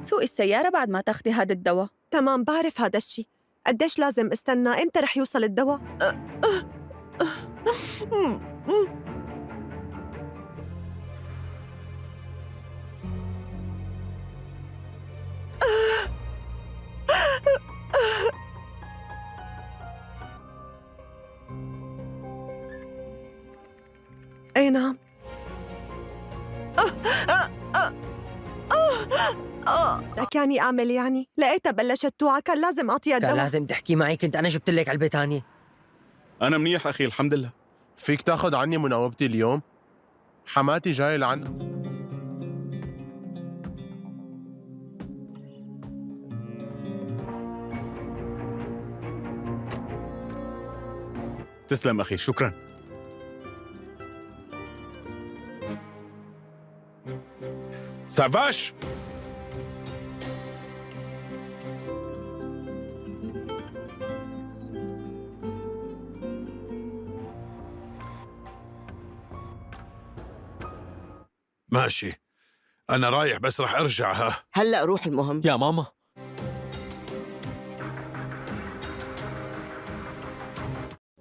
سوق السيارة بعد ما تاخدي هذا الدواء. تمام، بعرف هذا الشي. قديش لازم استنى؟ امتى رح يوصل الدواء؟ اي نعم. لك يعني اعمل يعني؟ لقيتها بلشت توعى، كان لازم اعطيها كان الدواء. لازم تحكي معي، كنت انا جبت لك علبة تانية. أنا منيح أخي الحمد لله. فيك تاخد عني مناوبتي اليوم؟ حماتي جاي لعنا. تسلم أخي، شكرا. سافاش، ماشي، أنا رايح بس رح أرجع. ها هلأ روح. المهم يا ماما،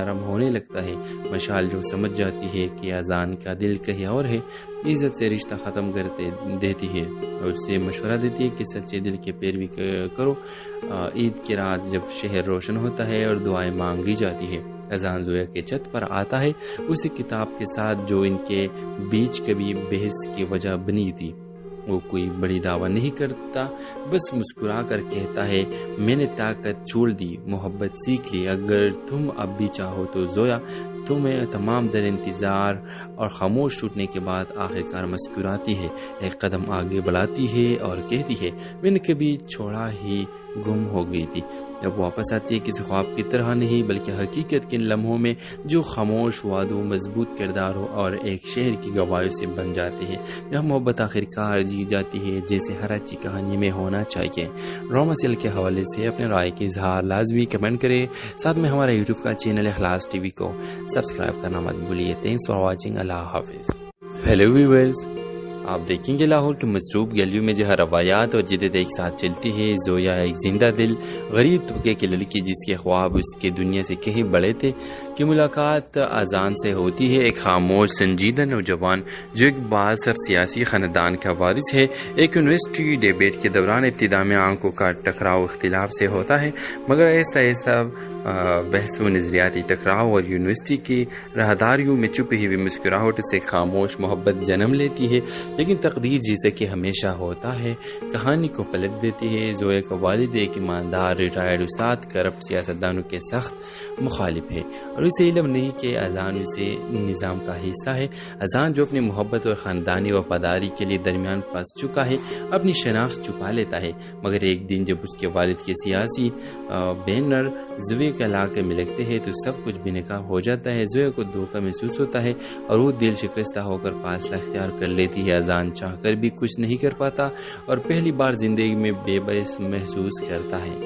نرم ہونے لگتا ہے۔ مشال جو سمجھ جاتی ہے کہ اذان کا دل کہیں اور ہے، عزت سے رشتہ ختم کر دیتی ہے اور اسے مشورہ دیتی ہے کہ سچے دل کی پیروی کرو۔ عید کی رات جب شہر روشن ہوتا ہے اور دعائیں مانگی جاتی ہے، اذان زویا کے چھت پر آتا ہے، اسی کتاب کے ساتھ جو ان کے بیچ کبھی بحث کی وجہ بنی تھی۔ وہ کوئی بڑی دعویٰ نہیں کرتا، بس مسکرا کر کہتا ہے، میں نے طاقت چھوڑ دی، محبت سیکھ لی، اگر تم اب بھی چاہو تو زویا۔ تمہیں تمام در انتظار اور خاموش ٹوٹنے کے بعد آخرکار مسکراتی ہے، ایک قدم آگے بڑھاتی ہے اور کہتی ہے، میں نے کبھی چھوڑا ہی گم ہو گئی تھی، اب واپس آتی ہے، کسی خواب کی طرح نہیں بلکہ حقیقت کے لمحوں میں جو خاموش وعدوں، مضبوط کرداروں اور ایک شہر کی گواہیوں سے بن جاتے ہیں، جہاں محبت آخرکار جی جاتی ہے جیسے ہر اچھی کہانی میں ہونا چاہیے۔ ڈرامہ سیریل کے حوالے سے اپنے رائے کے اظہار لازمی کمنٹ کریں، ساتھ میں ہمارا یوٹیوب کا چینل اخلاص ٹی وی کو سبسکرائب کرنا مت بھولیے۔ تھینکس فار واچنگ، اللہ حافظ۔ ہیلو ویورز، آپ دیکھیں گے لاہور کے مصروف گلیوں میں جہاں روایات اور جدت ایک ساتھ چلتی ہے۔ زویا ایک زندہ دل غریب طبقے کی لڑکی جس کے خواب اس کے دنیا سے کہیں بڑے تھے کی ملاقات اذان سے ہوتی ہے۔ ایک خاموش سنجیدہ نوجوان جو ایک بااثر سیاسی خاندان کا وارث ہے، ایک یونیورسٹی ڈیبیٹ کے دوران ابتدا میں آنکھوں کا ٹکراؤ اختلاف سے ہوتا ہے، مگر آہستہ آہستہ بحث و نظریاتی ٹکراؤ اور یونیورسٹی کی راہداریوں میں چھپی ہوئی مسکراہٹ سے خاموش محبت جنم لیتی ہے۔ لیکن تقدیر جیسے کہ ہمیشہ ہوتا ہے کہانی کو پلٹ دیتی ہے۔ زویا کا والد ایک ایماندار ریٹائرڈ استاد کرپٹ سیاستدانوں کے سخت مخالف ہے اور اسے علم نہیں کہ اذان اسے نظام کا حصہ ہے۔ اذان جو اپنی محبت اور خاندانی وفاداری کے لیے درمیان پھنس چکا ہے اپنی شناخت چھپا لیتا ہے، مگر ایک دن جب اس کے والد کے سیاسی بینر زویا کے علاقے میں لگتے ہیں تو سب کچھ بے نقاب ہو جاتا ہے۔ زویا کو دھوکہ محسوس ہوتا ہے اور وہ دل شکستہ ہو کر فاصلہ اختیار کر لیتی ہے۔ اذان چاہ کر بھی کچھ نہیں کر پاتا اور پہلی بار زندگی میں بے بس محسوس کرتا ہے۔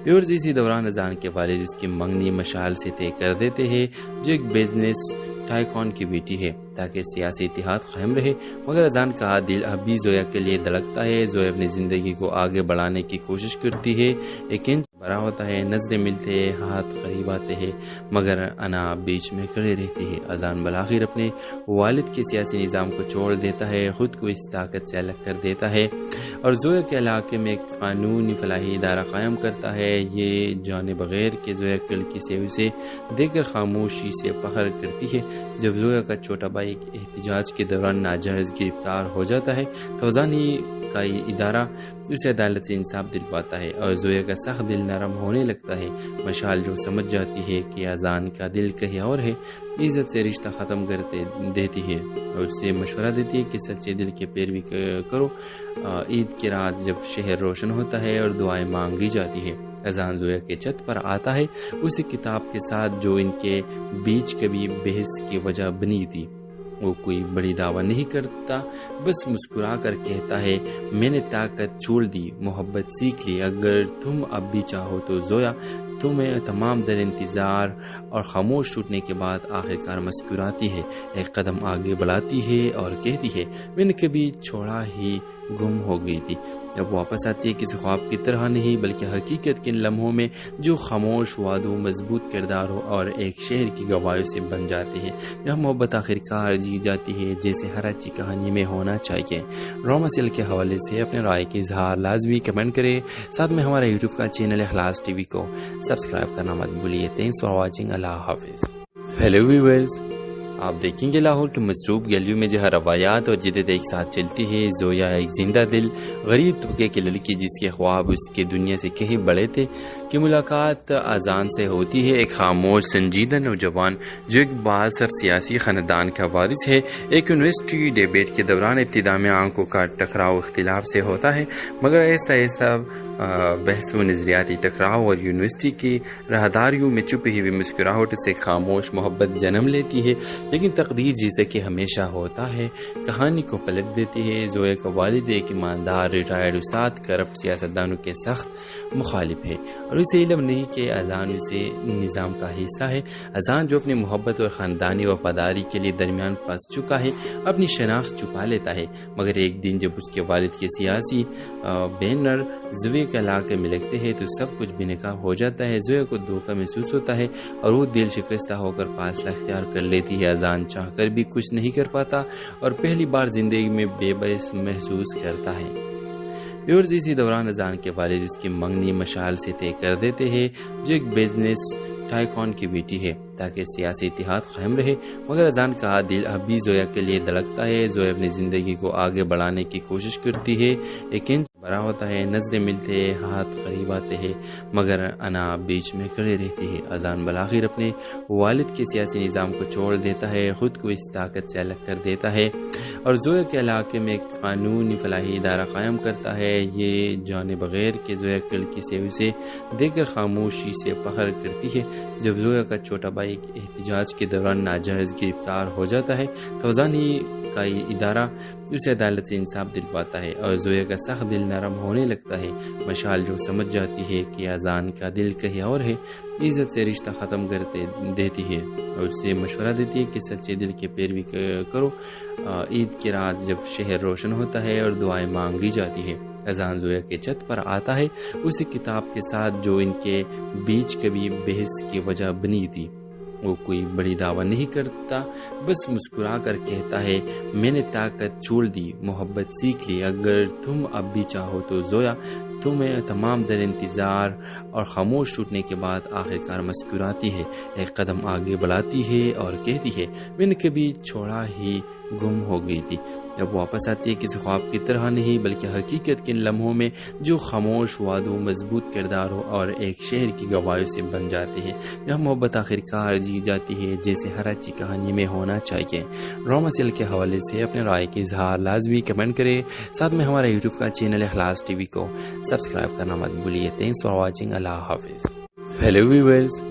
ویورز، اسی دوران اذان کے والد اس کی منگنی مشال سے طے کر دیتے ہیں جو ایک بزنس ٹائکون کی بیٹی ہے تاکہ سیاسی اتحاد قائم رہے، مگر اذان کا دل اب بھی زویا کے لیے دھڑکتا ہے۔ زویا اپنی زندگی کو آگے بڑھانے کی کوشش کرتی ہے، ایک انچ بڑا ہوتا ہے، نظریں ملتے ہیں، ہاتھ قریب آتے ہیں، مگر انا بیچ میں کھڑے رہتی ہے۔ اذان بالآخر اپنے والد کے سیاسی نظام کو چھوڑ دیتا ہے، خود کو اس طاقت سے الگ کر دیتا ہے اور زویا کے علاقے میں ایک قانونی فلاحی ادارہ قائم کرتا ہے۔ یہ جانے بغیر کہ زویا لڑکی سے اسے دیکھ کر خاموشی سے فخر کرتی ہے۔ جب زویا کا چھوٹا بھائی احتجاج کے دوران ناجائز گرفتار ہو جاتا ہے تو اذان کا یہ ادارہ اسے عدالت سے انصاف دلواتا ہے اور زویا کا سخت دل نرم ہونے لگتا ہے۔ مشال جو سمجھ جاتی ہے کہ اذان کا دل کہیں اور ہے، عزت سے رشتہ ختم کر دیتی ہے اور اسے مشورہ دیتی ہے کہ سچے دل کی پیروی کرو۔ عید کی رات جب شہر روشن ہوتا ہے اور دعائیں مانگی جاتی ہے، اذان زویا کے چھت پر آتا ہے، اسی کتاب کے ساتھ جو ان کے بیچ کبھی بحث کی وجہ بنی تھی۔ وہ کوئی بڑی دعویٰ نہیں کرتا، بس مسکرا کر کہتا ہے، میں نے طاقت چھوڑ دی، محبت سیکھ لی، اگر تم اب بھی چاہو تو زویا۔ تمہیں تمام در انتظار اور خاموش ٹوٹنے کے بعد آخرکار مسکراتی ہے، ایک قدم آگے بڑھاتی ہے اور کہتی ہے، میں نے کبھی چھوڑا ہی گم ہو گئی تھی، اب واپس آتی ہے، کسی خواب کی طرح نہیں بلکہ حقیقت کے لمحوں میں جو خاموش وعدوں، مضبوط کرداروں اور ایک شہر کی گواہیوں سے بن جاتے ہیں، جہاں محبت آخرکار جی جاتی ہے جیسے ہر اچھی کہانی میں ہونا چاہیے۔ ڈرامہ سیریل کے حوالے سے اپنے رائے کے اظہار لازمی کمنٹ کریں، ساتھ میں ہمارا یوٹیوب کا چینل اخلاص ٹی وی کو سبسکرائب کرنا مت بھولیے۔ تھینکس فار واچنگ، اللہ حافظ۔ ہیلو ویورز، آپ دیکھیں گے لاہور کے مصروف گلیوں میں جہاں روایات اور جدت ایک ساتھ چلتی ہے۔ زویا ایک زندہ دل غریب طبقے کی لڑکی جس کے خواب اس کے دنیا سے کہیں بڑے تھے کی ملاقات اذان سے ہوتی ہے۔ ایک خاموش سنجیدہ نوجوان جو ایک بااثر سیاسی خاندان کا وارث ہے، ایک یونیورسٹی ڈیبیٹ کے دوران ابتدا میں آنکھوں کا ٹکراؤ اختلاف سے ہوتا ہے، مگر آہستہ آہستہ بحث و نظریاتی ٹکراؤ اور یونیورسٹی کی راہداریوں میں چھپی ہوئی مسکراہٹ سے خاموش محبت جنم لیتی ہے۔ لیکن تقدیر جیسے کہ ہمیشہ ہوتا ہے کہانی کو پلٹ دیتی ہے۔ زویا کا والد ایک ایماندار ریٹائرڈ استاد کرپٹ سیاستدانوں کے سخت مخالف ہے اور اسے علم نہیں کہ اذان اسے نظام کا حصہ ہے۔ اذان جو اپنی محبت اور خاندانی وفاداری کے لیے درمیان پھنس چکا ہے اپنی شناخت چھپا لیتا ہے، مگر ایک دن جب اس کے والد کے سیاسی بینر زویا کے علاقے میں لگتے ہیں تو سب کچھ بے نقاب ہو جاتا ہے. زویا کو دھوکہ محسوس ہوتا ہے اور وہ دل شکستہ ہو کر فاصلہ اختیار کر لیتی ہے. اذان چاہ کر بھی کچھ نہیں کر پاتا اور پہلی بار زندگی میں بے بس محسوس کرتا ہے. ویورز اسی دوران اذان کے والد اس کی منگنی مشعل سے طے کر دیتے ہیں جو ایک بزنس ٹائکون کی بیٹی ہے تاکہ سیاسی اتحاد قائم رہے. مگر اذان کا دل اب بھی زویا کے لیے دھڑکتا ہے. زویا اپنی زندگی کو آگے بڑھانے کی کوشش کرتی ہے. ایک انچ بڑا ہوتا ہے, نظریں ملتے ہیں, ہاتھ قریب آتے ہیں, مگر انا بیچ میں کھڑے رہتی ہے. اذان بالآخر اپنے والد کے سیاسی نظام کو چھوڑ دیتا ہے, خود کو اس طاقت سے الگ کر دیتا ہے اور زویا کے علاقے میں ایک قانونی فلاحی ادارہ قائم کرتا ہے. یہ جانے بغیر کہ زویا کلکی سے اسے دیکھ کر خاموشی سے فخر کرتی ہے. جب زویا کا چھوٹا بھائی احتجاج کے دوران ناجائز گرفتار ہو جاتا ہے تو اذانی کا یہ ادارہ اسے عدالت سے انصاف دلواتا ہے اور زویا کا سخت دل نرم ہونے لگتا ہے. مشعل جو سمجھ جاتی ہے کہ اذان کا دل کہیں اور ہے, عزت سے رشتہ ختم کر دیتی ہے اور اسے مشورہ دیتی ہے کہ سچے دل کی پیروی کرو. عید کی رات جب شہر روشن ہوتا ہے اور دعائیں مانگی جاتی ہے, اذان زویا کے چھت پر آتا ہے اسی کتاب کے ساتھ جو ان کے بیچ کبھی بحث کی وجہ بنی تھی. وہ کوئی بڑی دعویٰ نہیں کرتا, بس مسکرا کر کہتا ہے میں نے طاقت چھوڑ دی, محبت سیکھ لی. اگر تم اب بھی چاہو تو زویا تمہیں تمام در انتظار اور خاموش ٹوٹنے کے بعد آخرکار مسکراتی ہے, ایک قدم آگے بڑھاتی ہے اور کہتی ہے میں نے کبھی چھوڑا ہی گم ہو گئی تھی. جب واپس آتی ہے کسی خواب کی طرح نہیں بلکہ حقیقت کے ان لمحوں میں جو خاموش وعدوں, مضبوط کرداروں اور ایک شہر کی گواہیوں سے بن جاتے ہیں, جہاں محبت آخرکار جی جاتی ہے جیسے ہر اچھی کہانی میں ہونا چاہیے. ڈرامہ سیریل کے حوالے سے اپنے رائے کے اظہار لازمی کمنٹ کرے. ساتھ میں ہمارا یوٹیوب کا چینل اخلاص ٹی وی کو سبسکرائب کرنا مت بھولیے. Thanks for watching. اللہ حافظ. ہیلو ویورز,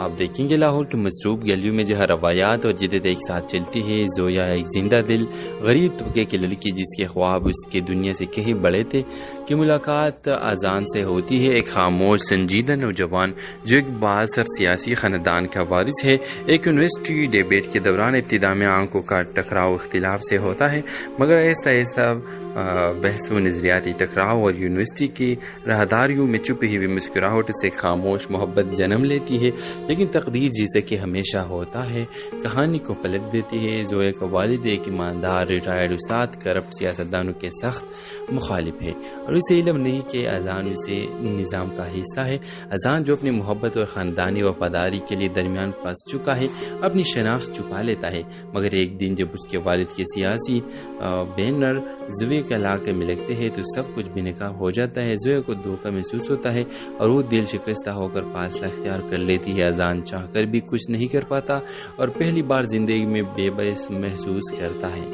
آپ دیکھیں گے لاہور کے مصروف گلیوں میں جہاں روایات اور جدت ایک ساتھ چلتی ہے. زویا ایک زندہ دل غریب طبقے کی لڑکی جس کے خواب اس کے دنیا سے کہیں بڑے تھے کی ملاقات اذان سے ہوتی ہے. ایک خاموش سنجیدہ نوجوان جو ایک بااثر سیاسی خاندان کا وارث ہے. ایک یونیورسٹی ڈیبیٹ کے دوران ابتدا میں آنکھوں کا ٹکراؤ اختلاف سے ہوتا ہے, مگر آہستہ آہستہ بحث و نظریاتی ٹکراؤ اور یونیورسٹی کی راہداریوں میں چھپی ہوئی مسکراہٹ سے خاموش محبت جنم لیتی ہے. لیکن تقدیر جیسے کہ ہمیشہ ہوتا ہے کہانی کو پلٹ دیتی ہے. زویا کا والد ایک ایماندار ریٹائرڈ استاد کرپٹ سیاستدانوں کے سخت مخالف ہے اور اسے علم نہیں کہ اذان اسے نظام کا حصہ ہے. اذان جو اپنی محبت اور خاندانی وفاداری کے لیے درمیان پھنس چکا ہے اپنی شناخت چھپا لیتا ہے, مگر ایک دن جب اس کے والد کے سیاسی بینر زویا کے علاقے میں لگتے ہیں تو سب کچھ بے نقاب ہو جاتا ہے. زویا کو دھوکہ محسوس ہوتا ہے اور وہ دل شکستہ ہو کر فاصلہ اختیار کر لیتی ہے. اذان چاہ کر بھی کچھ نہیں کر پاتا اور پہلی بار زندگی میں بے بس محسوس کرتا ہے.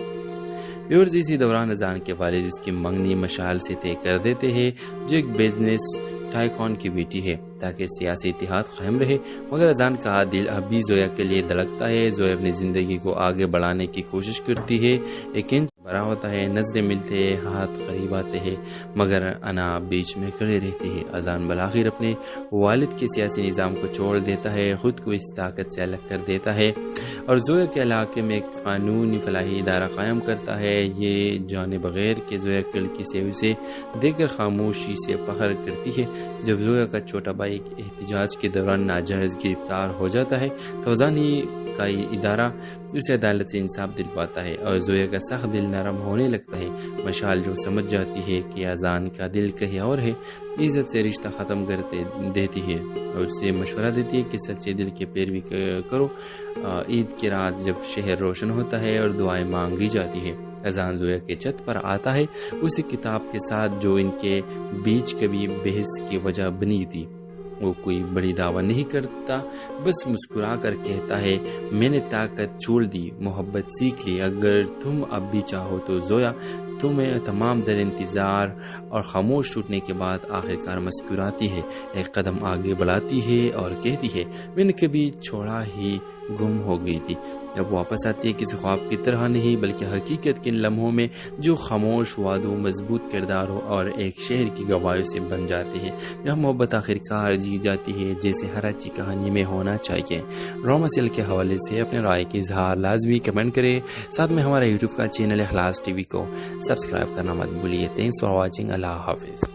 ویورز اسی دوران اذان کے والد اس کی منگنی مشعل سے طے کر دیتے ہیں جو ایک بزنس ٹائکون کی بیٹی ہے تاکہ سیاسی اتحاد قائم رہے. مگر اذان کا دل اب بھی زویا کے لیے دھڑکتا ہے. زویا اپنی زندگی کو آگے بڑھانے کی کوشش کرتی ہے. ایک انچ بڑا ہوتا ہے, نظریں ملتے ہیں, ہاتھ قریب آتے ہیں, مگر انا بیچ میں کھڑے رہتی ہے. اذان بالآخر اپنے والد کے سیاسی نظام کو چھوڑ دیتا ہے, خود کو اس طاقت سے الگ کر دیتا ہے اور زویا کے علاقے میں ایک قانونی فلاحی ادارہ قائم کرتا ہے. یہ جانے بغیر کہ زویا کلکی سے اسے دیکھ کر خاموشی سے فخر کرتی ہے. جب زویا کا چھوٹا بھائی احتجاج کے دوران ناجائز گرفتار ہو جاتا ہے تو اذانی کا یہ ادارہ اسے عدالت سے انصاف دلواتا ہے اور زویا کا سخت دل نرم ہونے لگتا ہے. مشعل جو سمجھ جاتی ہے کہ اذان کا دل کہیں اور ہے, عزت سے رشتہ ختم کر دیتی ہے اور اسے مشورہ دیتی ہے کہ سچے دل کی پیروی کرو. عید کی رات جب شہر روشن ہوتا ہے اور دعائیں مانگی جاتی ہے, اذان زویا کے چھت پر آتا ہے اسی کتاب کے ساتھ جو ان کے بیچ کبھی بحث کی وجہ بنی تھی. وہ کوئی بڑی دعویٰ نہیں کرتا, بس مسکرا کر کہتا ہے میں نے طاقت چھوڑ دی, محبت سیکھ لی. اگر تم اب بھی چاہو تو زویا تمہیں تمام در انتظار اور خاموش ٹوٹنے کے بعد آخرکار مسکراتی ہے, ایک قدم آگے بڑھاتی ہے اور کہتی ہے میں نے کبھی چھوڑا ہی گم ہو گئی تھی. جب واپس آتی ہے کسی خواب کی طرح نہیں بلکہ حقیقت کے ان لمحوں میں جو خاموش وعدوں, مضبوط کرداروں اور ایک شہر کی گواہیوں سے بن جاتے ہیں, جہاں محبت آخرکار جی جاتی ہے جیسے ہر اچھی کہانی میں ہونا چاہیے. ڈرامہ سیریل کے حوالے سے اپنے رائے کے اظہار لازمی کمنٹ کرے. ساتھ میں ہمارا یوٹیوب کا چینل اخلاص ٹی وی کو سبسکرائب کرنا مت بھولیے. Thanks for watching. اللہ حافظ.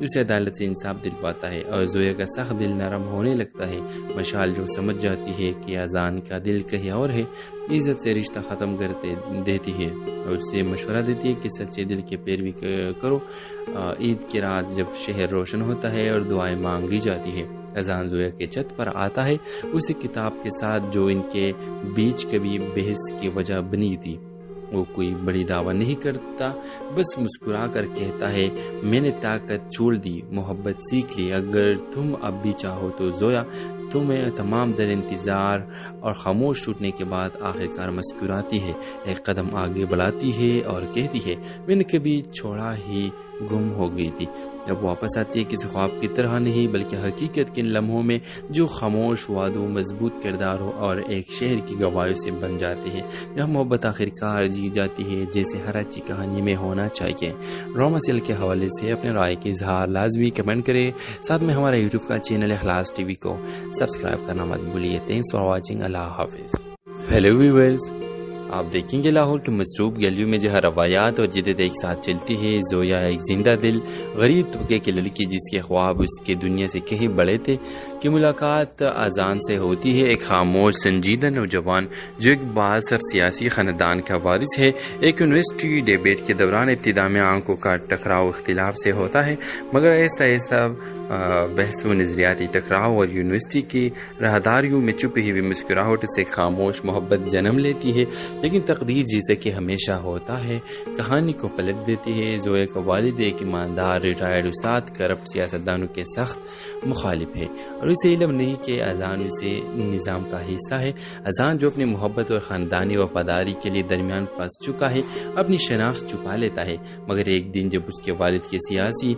اسے عدالت سے انصاف دلواتا ہے اور زویا کا سخت دل نرم ہونے لگتا ہے۔ مشال جو سمجھ جاتی ہے کہ اذان کا دل کہیں اور ہے، عزت سے رشتہ ختم کر دیتی ہے اور اسے مشورہ دیتی ہے کہ سچے دل کی پیروی کرو۔ عید کی رات جب شہر روشن ہوتا ہے اور دعائیں مانگی جاتی ہے، اذان زویا کے چھت پر آتا ہے، اسی کتاب کے ساتھ جو ان کے بیچ کبھی بحث کی وجہ بنی تھی۔ وہ کوئی بڑی دعویٰ نہیں کرتا، بس مسکرا کر کہتا ہے، میں نے طاقت چھوڑ دی، محبت سیکھ لی، اگر تم اب بھی چاہو تو زویا۔ تمہیں تمام در انتظار اور خاموش ٹوٹنے کے بعد آخرکار مسکراتی ہے، ایک قدم آگے بڑھاتی ہے اور کہتی ہے، میں نے کبھی چھوڑا ہی گم ہو گئی تھی۔ اب واپس آتی ہے، کسی خواب کی طرح نہیں بلکہ حقیقت کے ان لمحوں میں جو خاموش وعدوں، مضبوط کرداروں اور ایک شہر کی گواہیوں سے بن جاتے ہیں، جہاں محبت آخرکار جی جاتی ہے جیسے ہر اچھی کہانی میں ہونا چاہیے۔ ڈرامہ سیریل کے حوالے سے اپنے رائے کے اظہار لازمی کمنٹ کریں، ساتھ میں ہمارا یوٹیوب کا چینل اخلاص ٹی وی کو سبسکرائب کرنا مت بھولیے۔ تھینکس فار واچنگ، اللہ حافظ۔ ہیلو ویورز، آپ دیکھیں گے لاہور کے مصروف گلیوں میں جہاں روایات اور جدت ایک ساتھ چلتی ہے۔ زویا ایک زندہ دل غریب طبقے کی لڑکی جس کے خواب اس کے دنیا سے کہیں بڑے تھے کی ملاقات اذان سے ہوتی ہے۔ ایک خاموش سنجیدہ نوجوان جو ایک بااثر سیاسی خاندان کا وارث ہے، ایک یونیورسٹی ڈیبیٹ کے دوران ابتدا میں آنکھوں کا ٹکراؤ اختلاف سے ہوتا ہے، مگر آہستہ آہستہ بحث و نظریاتی ٹکراؤ اور یونیورسٹی کی راہداریوں میں چھپی ہوئی مسکراہٹ سے خاموش محبت جنم لیتی ہے۔ لیکن تقدیر جیسے کہ ہمیشہ ہوتا ہے کہانی کو پلٹ دیتی ہے۔ زویا کا والد ایک ایماندار ریٹائرڈ استاد کرپٹ سیاستدانوں کے سخت مخالف ہے اور اسے علم نہیں کہ اذان اسے نظام کا حصہ ہے۔ اذان جو اپنی محبت اور خاندانی وفاداری کے لیے درمیان پھنس چکا ہے، اپنی شناخت چھپا لیتا ہے، مگر ایک دن جب اس کے والد کے سیاسی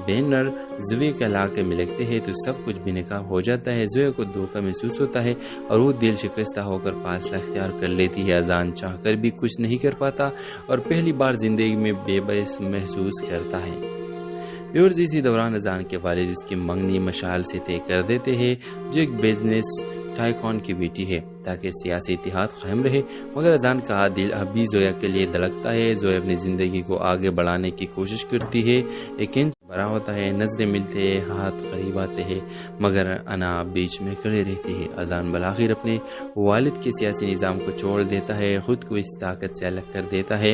بینر زویا کے علاقے میں لگتے ہیں تو سب کچھ بے نقاب ہو جاتا ہے۔ زویا کو دھوکہ محسوس ہوتا ہے اور وہ دل شکستہ ہو کر فاصلہ اختیار کر لیتی ہے۔ اذان چاہ کر بھی کچھ نہیں کر پاتا اور پہلی بار زندگی میں بے بس محسوس کرتا ہے۔ ویورز، اسی دوران اذان کے والد اس کی منگنی مشال سے طے کر دیتے ہیں جو ایک بزنس ٹائکون کی بیٹی ہے تاکہ سیاسی اتحاد قائم رہے، مگر اذان کا دل اب بھی زویا کے لیے دھڑکتا ہے۔ زویا اپنی زندگی کو آگے بڑھانے کی کوشش کرتی ہے، ایک انچ بڑا ہوتا ہے، نظریں ملتے ہیں، ہاتھ قریب آتے ہیں، مگر انا بیچ میں کھڑے رہتی ہے۔ اذان بالآخر اپنے والد کے سیاسی نظام کو چھوڑ دیتا ہے، خود کو اس طاقت سے الگ کر دیتا ہے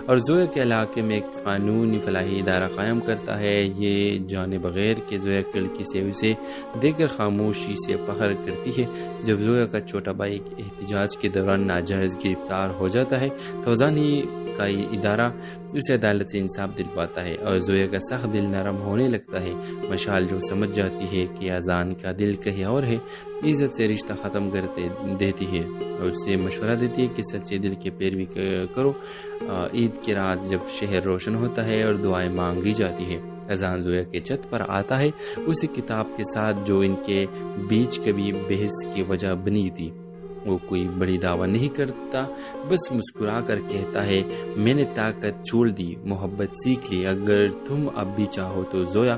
اور زویا کے علاقے میں ایک قانونی فلاحی ادارہ قائم کرتا ہے۔ یہ جانے بغیر کہ زویا لڑکی سے اسے دیکھ کر خاموشی سے فخر کرتی ہے۔ جب زویا کا چھوٹا بھائی احتجاج کے دوران ناجائز گرفتار ہو جاتا ہے تو اذان ہی کا ادارہ اسے عدالت سے انصاف دلواتا ہے اور زویا کا سخت دل نرم ہونے لگتا ہے۔ مشال جو سمجھ جاتی ہے کہ اذان کا دل کہیں اور ہے، عزت سے رشتہ ختم کر دیتی ہے اور اسے مشورہ دیتی ہے کہ سچے دل کی پیروی کرو۔ عید کی رات جب شہر روشن ہوتا ہے اور دعائیں مانگی جاتی ہے، اذان زویا کے چھت پر آتا ہے، اسی کتاب کے ساتھ جو ان کے بیچ کبھی بحث کی وجہ بنی تھی۔ وہ کوئی بڑی دعویٰ نہیں کرتا، بس مسکرا کر کہتا ہے، میں نے طاقت چھوڑ دی، محبت سیکھ لی، اگر تم اب بھی چاہو تو زویا۔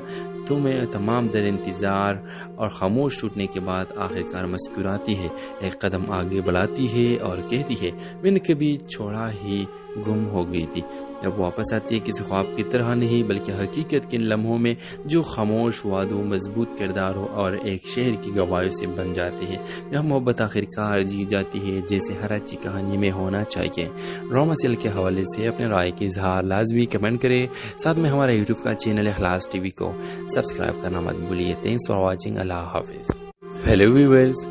تمہیں تمام در انتظار اور خاموش ٹوٹنے کے بعد آخرکار مسکراتی ہے، ایک قدم آگے بڑھاتی ہے اور کہتی ہے، میں نے کبھی چھوڑا ہی گم ہو گئی تھی۔ اب واپس آتی ہے، کسی خواب کی طرح نہیں بلکہ حقیقت کے ان لمحوں میں جو خاموش وعدوں، مضبوط کرداروں اور ایک شہر کی گواہیوں سے بن جاتے ہیں، جہاں محبت آخرکار جی جاتی ہے جیسے ہر اچھی کہانی میں ہونا چاہیے۔ ڈرامہ سیریل کے حوالے سے اپنے رائے کے اظہار لازمی کمنٹ کریں، ساتھ میں ہمارا یوٹیوب کا چینل اخلاص ٹی وی کو سبسکرائب کرنا مت بھولیے۔ تھینکس فار واچنگ، اللہ حافظ۔ ہیلو ویورز،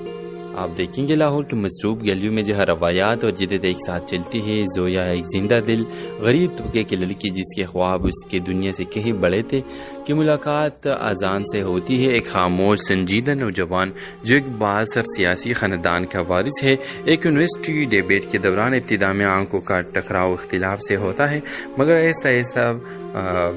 آپ دیکھیں گے لاہور کے مصروف گلیوں میں جہاں روایات اور جدت ایک ساتھ چلتی ہے۔ زویا ایک زندہ دل غریب طبقے کی لڑکی جس کے خواب اس کے دنیا سے کہیں بڑے تھے کی ملاقات اذان سے ہوتی ہے۔ ایک خاموش سنجیدہ نوجوان جو ایک بااثر سیاسی خاندان کا وارث ہے، ایک یونیورسٹی ڈیبیٹ کے دوران ابتدا میں آنکھوں کا ٹکراؤ اختلاف سے ہوتا ہے، مگر آہستہ آہستہ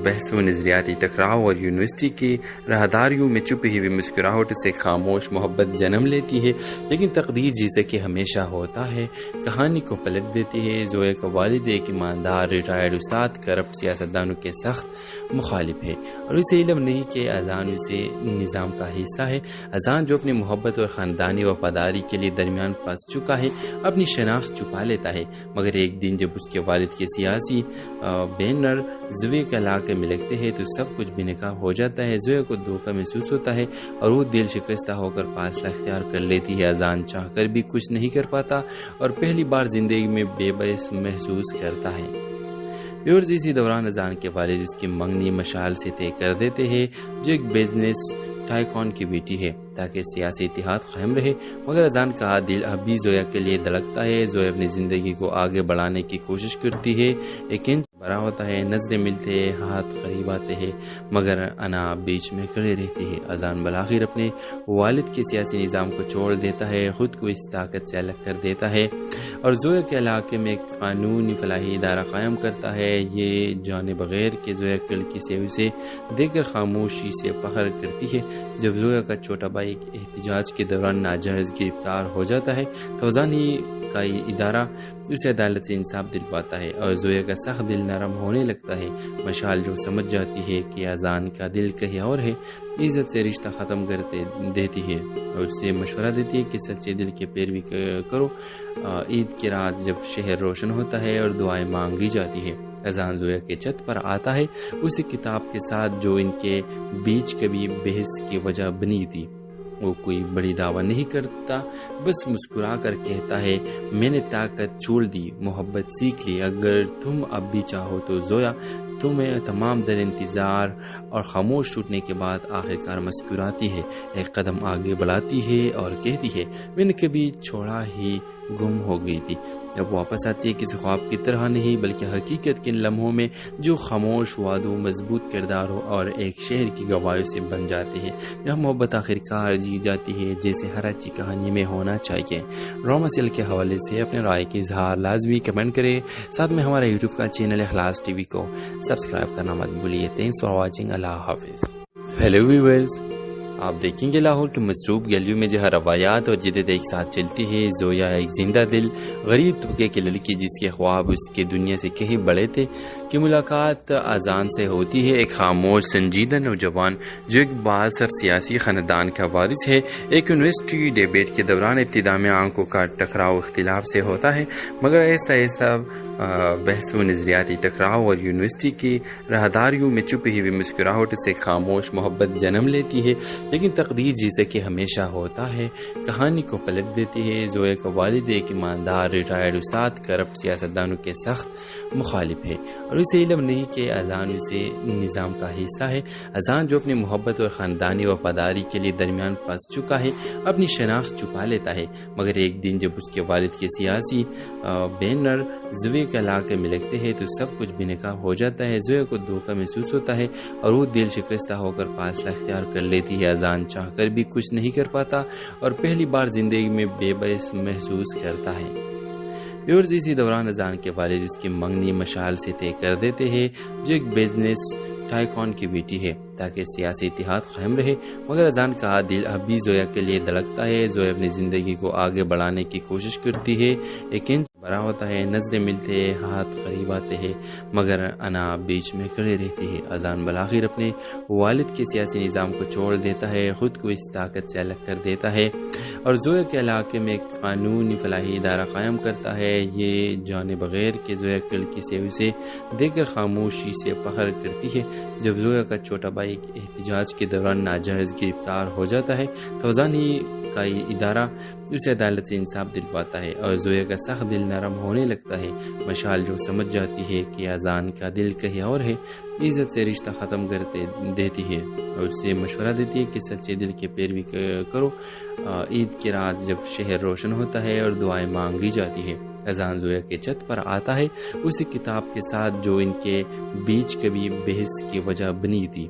بحث و نظریاتی ٹکراؤ اور یونیورسٹی کی راہداریوں میں چھپی ہوئی مسکراہٹ سے خاموش محبت جنم لیتی ہے۔ لیکن تقدیر جیسے کہ ہمیشہ ہوتا ہے کہانی کو پلٹ دیتی ہے۔ زویا کا والد ایک ایماندار ریٹائرڈ استاد کرپٹ سیاستدانوں کے سخت مخالف ہے اور اسے علم نہیں کہ اذان اسے نظام کا حصہ ہے۔ اذان جو اپنی محبت اور خاندانی وفاداری کے لیے درمیان پھنس چکا ہے، اپنی شناخت چھپا لیتا ہے، مگر ایک دن جب اس کے والد کے سیاسی بینر زویا زویا کے علاقے میں لگتے ہیں تو سب کچھ بے نقاب ہو جاتا ہے. زویا کو دھوکہ محسوس ہوتا ہے اور وہ دل شکستہ ہو کر فاصلہ اختیار کر لیتی ہے. اذان چاہ کر بھی کچھ نہیں کر پاتا اور پہلی بار زندگی میں بے بس محسوس کرتا ہے. ویورز اسی دوران اذان کے والد اس کی منگنی مشال سے طے کر دیتے ہیں جو ایک بزنس ٹائکون کی بیٹی ہے تاکہ سیاسی اتحاد قائم رہے. مگر اذان کا دل اب بھی زویا کے لیے دھڑکتا ہے. زویا اپنی زندگی کو آگے بڑھانے کی کوشش کرتی ہے. ایک انچ بڑا ہوتا ہے, نظریں ملتے ہیں, ہاتھ قریب آتے ہیں, مگر انا بیچ میں کھڑے رہتی ہے. اذان بالآخر اپنے والد کے سیاسی نظام کو چھوڑ دیتا ہے, خود کو اس طاقت سے الگ کر دیتا ہے اور زویا کے علاقے میں ایک قانونی فلاحی ادارہ قائم کرتا ہے. یہ جانے بغیر کہ زویا کل کی سے اسے دیکھ کر خاموشی سے فخر کرتی ہے. جب زویا کا چھوٹا بھائی احتجاج کے دوران ناجائز گرفتار ہو جاتا ہے تو اذان کا یہ ادارہ اسے عدالت سے انصاف دلواتا ہے اور زویا کا سخت دل نرم ہونے لگتا ہے. مشال جو سمجھ جاتی ہے کہ اذان کا دل کہیں اور ہے, عزت سے رشتہ ختم کر دیتی ہے اور اسے مشورہ دیتی ہے کہ سچے دل کی پیروی کرو. عید کی رات جب شہر روشن ہوتا ہے اور دعائیں مانگی جاتی ہے, اذان زویا کے چھت پر آتا ہے اسی کتاب کے ساتھ جو ان کے بیچ کبھی بحث کی وجہ بنی تھی. وہ کوئی بڑی دعویٰ نہیں کرتا, بس مسکرا کر کہتا ہے میں نے طاقت چھوڑ دی, محبت سیکھ لی. اگر تم اب بھی چاہو تو زویا. تمہیں تمام در انتظار اور خاموش ٹوٹنے کے بعد آخرکار مسکراتی ہے, ایک قدم آگے بڑھاتی ہے اور کہتی ہے میں نے کبھی چھوڑا ہی گم ہو گئی تھی. اب واپس آتی ہے کسی خواب کی طرح نہیں بلکہ حقیقت کے ان لمحوں میں جو خاموش وعدوں, مضبوط کرداروں اور ایک شہر کی گواہیوں سے بن جاتے ہیں. جہاں محبت آخرکار جی جاتی ہے جیسے ہر اچھی کہانی میں ہونا چاہیے. ڈرامہ سیل کے حوالے سے اپنے رائے کے اظہار لازمی کمنٹ کریں. ساتھ میں ہمارا یوٹیوب کا چینل اخلاص ٹی وی کو سبسکرائب کرنا مت بھولیے. Thanks for watching. اللہ حافظ. ہیلو ویورز, آپ دیکھیں گے لاہور کے مصروف گلیوں میں جہاں روایات اور جدت ایک ساتھ چلتی ہے. زویا ایک زندہ دل غریب طبقے کی لڑکی جس کے خواب اس کے دنیا سے کہیں بڑے تھے کی ملاقات اذان سے ہوتی ہے. ایک خاموش سنجیدہ نوجوان جو ایک بااثر سیاسی خاندان کا وارث ہے. ایک یونیورسٹی ڈیبیٹ کے دوران ابتدا میں آنکھوں کا ٹکراؤ اختلاف سے ہوتا ہے مگر آہستہ آہستہ بحث و نظریاتی ٹکراؤ اور یونیورسٹی کی راہداریوں میں چھپی ہوئی مسکراہٹ سے خاموش محبت جنم لیتی ہے. لیکن تقدیر جیسے کہ ہمیشہ ہوتا ہے کہانی کو پلٹ دیتی ہے. زویا کا والد ایک ایماندار ریٹائرڈ استاد کرپٹ سیاستدانوں کے سخت مخالف ہے اور اسے علم نہیں کہ اذان اسے نظام کا حصہ ہے. اذان جو اپنی محبت اور خاندانی وفاداری کے لیے درمیان پھنس چکا ہے اپنی شناخت چھپا لیتا ہے. مگر ایک دن جب اس کے والد کے سیاسی بینر زویا کے علاقے میں لگتے ہیں تو سب کچھ بے نقاب ہو جاتا ہے. زویا کو دھوکہ محسوس ہوتا ہے اور وہ دل شکستہ ہو کر فاصلہ اختیار کر لیتی ہے. اذان چاہ کر بھی کچھ نہیں کر پاتا اور پہلی بار زندگی میں بے بس محسوس کرتا ہے. ویورز اسی دوران اذان کے والد اس کی منگنی مشال سے طے کر دیتے ہیں جو ایک بزنس ٹائکون کی بیٹی ہے تاکہ سیاسی اتحاد قائم رہے. مگر اذان کا دل اب بھی زویا کے لیے دھڑکتا ہے. زویا اپنی زندگی کو آگے بڑھانے کی کوشش کرتی ہے. ایک انچ بڑا ہوتا ہے, نظریں ملتے ہیں, ہاتھ قریب آتے ہیں, مگر انا بیچ میں کھڑے رہتی ہے. اذان بالآخر اپنے والد کے سیاسی نظام کو چھوڑ دیتا ہے, خود کو اس طاقت سے الگ کر دیتا ہے اور زویا کے علاقے میں ایک قانونی فلاحی ادارہ قائم کرتا ہے. یہ جانے بغیر کہ زویا کل کی سے اسے دیکھ کر خاموشی سے فخر کرتی ہے. جب زویا کا چھوٹا بھائی احتجاج کے دوران ناجائز گرفتار ہو جاتا ہے تو اذان کا یہ ادارہ اسے عدالت سے انصاف دلواتا ہے اور زویا کا سخت دل نرم ہونے لگتا ہے. مشال جو سمجھ جاتی ہے کہ اذان کا دل کہیں اور ہے, عزت سے رشتہ ختم کر دیتی ہے اور اسے مشورہ دیتی ہے کہ سچے دل کی پیروی کرو. عید کی رات جب شہر روشن ہوتا ہے اور دعائیں مانگی جاتی ہے, اذان زویا کے چھت پر آتا ہے اسی کتاب کے ساتھ جو ان کے بیچ کبھی بحث کی وجہ بنی تھی.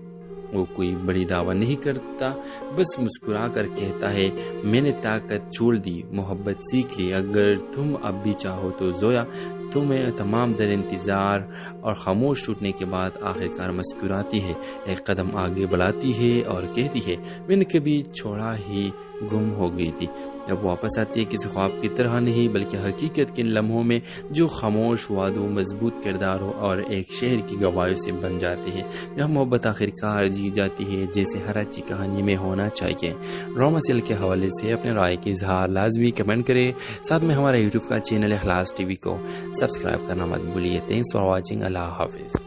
وہ کوئی بڑی دعویٰ نہیں کرتا, بس مسکرا کر کہتا ہے میں نے طاقت چھوڑ دی, محبت سیکھ لی. اگر تم اب بھی چاہو تو زویا. تمہیں تمام در انتظار اور خاموش ٹوٹنے کے بعد آخرکار مسکراتی ہے, ایک قدم آگے بڑھاتی ہے اور کہتی ہے میں نے کبھی چھوڑا ہی گم ہو گئی تھی. اب واپس آتی ہے کسی خواب کی طرح نہیں بلکہ حقیقت کے ان لمحوں میں جو خاموش وعدوں, مضبوط کرداروں اور ایک شہر کی گواہیوں سے بن جاتے ہیں. جہاں محبت آخرکار جی جاتی ہے جیسے ہر اچھی کہانی میں ہونا چاہیے. ڈرامہ سیل کے حوالے سے اپنے رائے کے اظہار لازمی کمنٹ کریں. ساتھ میں ہمارا یوٹیوب کا چینل اخلاص ٹی وی کو سبسکرائب کرنا مت بھولیے. Thanks for watching. اللہ حافظ.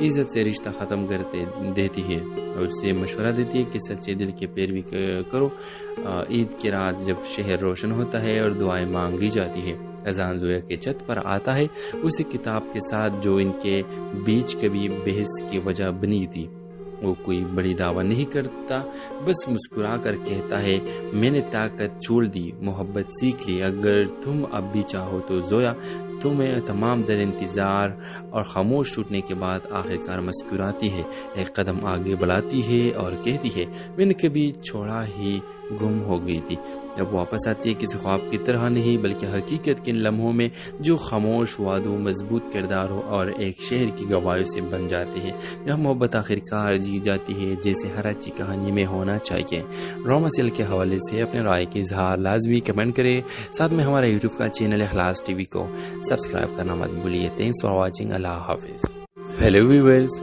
عزت سے رشتہ ختم کر دیتی ہے اور اسے مشورہ دیتی ہے کہ سچے دل کی پیروی کرو۔ عید کی رات جب شہر روشن ہوتا ہے اور دعائیں مانگی جاتی ہے، اذان زویا کے چھت پر آتا ہے، اسی کتاب کے ساتھ جو ان کے بیچ کبھی بحث کی وجہ بنی تھی۔ وہ کوئی بڑی دعویٰ نہیں کرتا، بس مسکرا کر کہتا ہے میں نے طاقت چھوڑ دی، محبت سیکھ لی، اگر تم اب بھی چاہو تو زویا۔ تمہیں تمام در انتظار اور خاموش ٹوٹنے کے بعد آخرکار مسکراتی ہے، ایک قدم آگے بڑھاتی ہے اور کہتی ہے میں نے کبھی چھوڑا ہی گم ہو گئی تھی۔ اب واپس آتی ہے کسی خواب کی طرح نہیں بلکہ حقیقت کے ان لمحوں میں جو خاموش وعدوں، مضبوط کرداروں اور ایک شہر کی گواہیوں سے بن جاتے ہیں، جہاں محبت آخرکار جی جاتی ہے جیسے ہر اچھی کہانی میں ہونا چاہیے۔ ڈرامہ سیریل کے حوالے سے اپنے رائے کے اظہار لازمی کمنٹ کریں، ساتھ میں ہمارا یوٹیوب کا چینل اخلاص ٹی وی کو سبسکرائب کرنا مت بھولیے۔ تھینکس فار واچنگ، اللہ حافظ۔ ہیلو ویورز،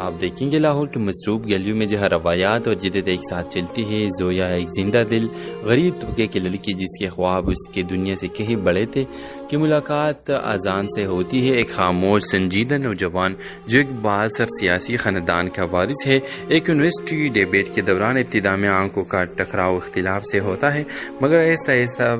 آپ دیکھیں گے لاہور کے مصروف گلیوں میں جہاں روایات اور جدت ایک ساتھ چلتی ہے۔ زویا ایک زندہ دل غریب طبقے کی لڑکی جس کے خواب اس کے دنیا سے کہیں بڑے تھے کی ملاقات اذان سے ہوتی ہے۔ ایک خاموش سنجیدہ نوجوان جو ایک بااثر سیاسی خاندان کا وارث ہے، ایک یونیورسٹی ڈیبیٹ کے دوران ابتدا میں آنکھوں کا ٹکراؤ اختلاف سے ہوتا ہے، مگر آہستہ آہستہ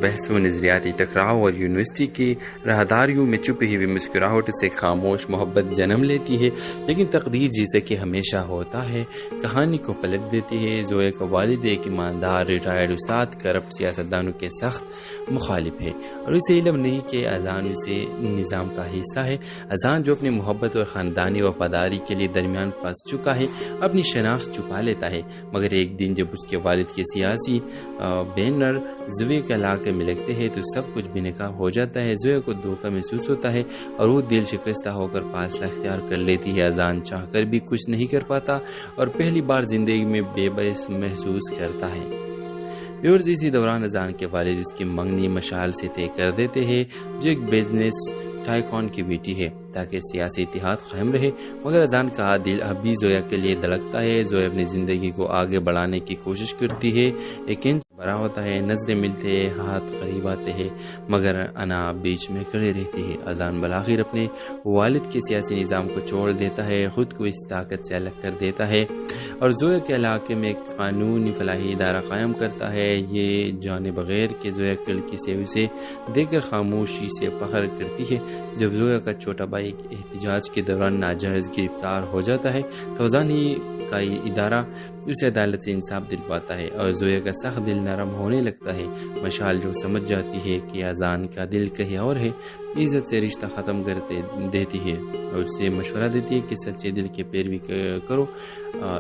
بحث و نظریاتی ٹکراؤ اور یونیورسٹی کی راہداریوں میں چھپی ہوئی مسکراہٹ سے خاموش محبت جنم لیتی ہے۔ لیکن تقدیر جیسے کہ ہمیشہ ہوتا ہے کہانی کو پلٹ دیتی ہے۔ زویا کا والد ایک ایماندار ریٹائرڈ استاد کرپٹ سیاستدانوں کے سخت مخالف ہے اور اسے علم نہیں کہ اذان اسے نظام کا حصہ ہے۔ اذان جو اپنی محبت اور خاندانی وفاداری کے لیے درمیان پھنس چکا ہے اپنی شناخت چھپا لیتا ہے، مگر ایک دن جب اس کے والد کے سیاسی بینر زویا کے علاقے میں لگتے ہیں تو سب کچھ بے نقاب ہو جاتا ہے۔ زویا کو دھوکہ محسوس ہوتا ہے اور وہ دل شکستہ ہو کر فاصلہ اختیار کر لیتی ہے۔ اذان چاہ کر بھی کچھ نہیں کر پاتا اور پہلی بار زندگی میں بے بس محسوس کرتا ہے۔ ویورز، اسی دوران اذان کے والد اس کی منگنی مشعل سے طے کر دیتے ہیں جو ایک بزنس ٹائکون کی بیٹی ہے تاکہ سیاسی اتحاد قائم رہے، مگر اذان کا دل اب بھی زویا کے لیے دھڑکتا ہے۔ زویا اپنی زندگی کو آگے بڑھانے کی کوشش کرتی ہے، ایک انچ بڑا ہوتا ہے، نظریں ملتے ہیں، ہاتھ قریب آتے ہیں، مگر انا بیچ میں کھڑے رہتی ہے۔ اذان بالآخر اپنے والد کے سیاسی نظام کو چھوڑ دیتا ہے، خود کو اس طاقت سے الگ کر دیتا ہے اور زویا کے علاقے میں ایک قانونی فلاحی ادارہ قائم کرتا ہے۔ یہ جانے بغیر کہ زویا لڑکی سے اسے دیکھ کر خاموشی سے فخر کرتی ہے۔ جب زویا کا چھوٹا بھائی احتجاج کے دوران ناجائز گرفتار ہو جاتا ہے تو اذان ہی کا ادارہ اسے عدالت سے انصاف دلواتا ہے اور زویا کا سخت دل نرم ہونے لگتا ہے۔ مشعل جو سمجھ جاتی ہے کہ اذان کا دل کہیں اور ہے، عزت سے رشتہ ختم کر دیتی ہے اور اسے مشورہ دیتی ہے کہ سچے دل کی پیروی کرو۔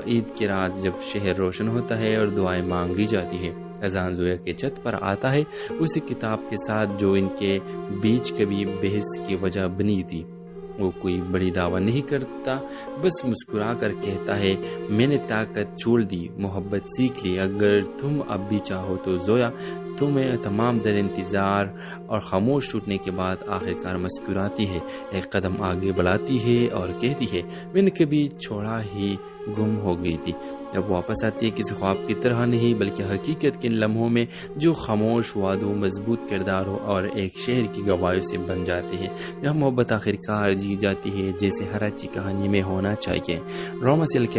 عید کی رات جب شہر روشن ہوتا ہے اور دعائیں مانگی جاتی ہے، اذان زویا کے چھت پر آتا ہے، اسی کتاب کے ساتھ جو ان کے بیچ کبھی بحث کی وجہ بنی تھی۔ وہ کوئی بڑی دعویٰ نہیں کرتا، بس مسکرا کر کہتا ہے میں نے طاقت چھوڑ دی، محبت سیکھ لی، اگر تم اب بھی چاہو تو زویا۔ تمہیں تمام در انتظار اور خاموش ٹوٹنے کے بعد آخرکار مسکراتی ہے، ایک قدم آگے بڑھاتی ہے اور کہتی ہے میں نے کبھی چھوڑا ہی گم ہو گئی تھی۔ اب واپس آتی ہے کسی خواب کی طرح نہیں بلکہ حقیقت کے ان لمحوں میں جو خاموش وعدوں، مضبوط کرداروں اور ایک شہر کی گواہیوں سے بن جاتے ہیں، جہاں محبت آخرکار جی جاتی ہے جیسے ہر اچھی کہانی میں ہونا چاہیے۔ ڈرامہ سیریل کے